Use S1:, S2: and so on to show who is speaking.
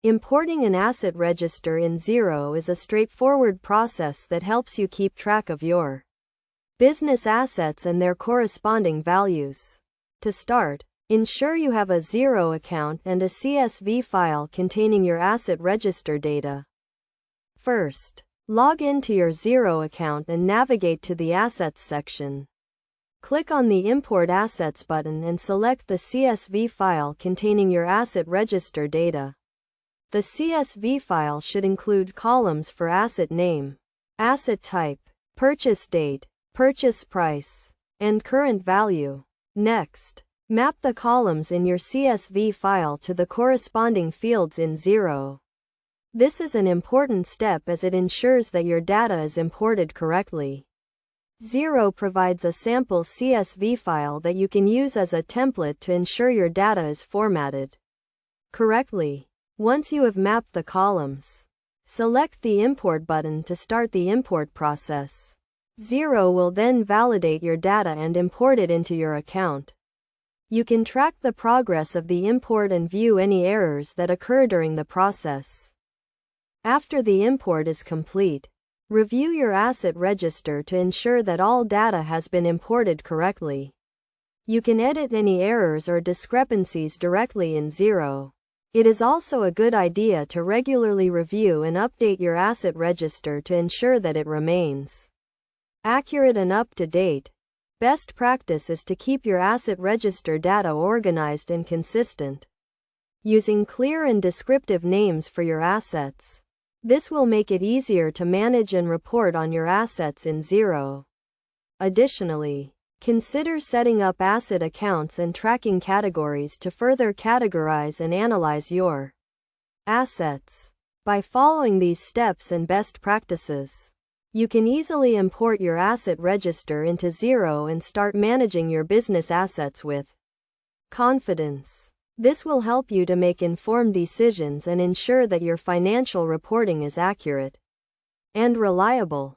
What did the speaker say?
S1: Importing an asset register in Xero is a straightforward process that helps you keep track of your business assets and their corresponding values. To start, ensure you have a Xero account and a CSV file containing your asset register data. First, log into your Xero account and navigate to the Assets section. Click on the Import Assets button and select the CSV file containing your asset register data. The CSV file should include columns for asset name, asset type, purchase date, purchase price, and current value. Next, map the columns in your CSV file to the corresponding fields in Xero. This is an important step as it ensures that your data is imported correctly. Xero provides a sample CSV file that you can use as a template to ensure your data is formatted correctly. Once you have mapped the columns, select the Import button to start the import process. Xero will then validate your data and import it into your account. You can track the progress of the import and view any errors that occur during the process. After the import is complete, review your asset register to ensure that all data has been imported correctly. You can edit any errors or discrepancies directly in Xero. It is also a good idea to regularly review and update your asset register to ensure that it remains accurate and up to date. Best practice is to keep your asset register data organized and consistent, using clear and descriptive names for your assets. This will make it easier to manage and report on your assets in Xero. Additionally, consider setting up asset accounts and tracking categories to further categorize and analyze your assets. By following these steps and best practices, you can easily import your asset register into Xero and start managing your business assets with confidence. This will help you to make informed decisions and ensure that your financial reporting is accurate and reliable.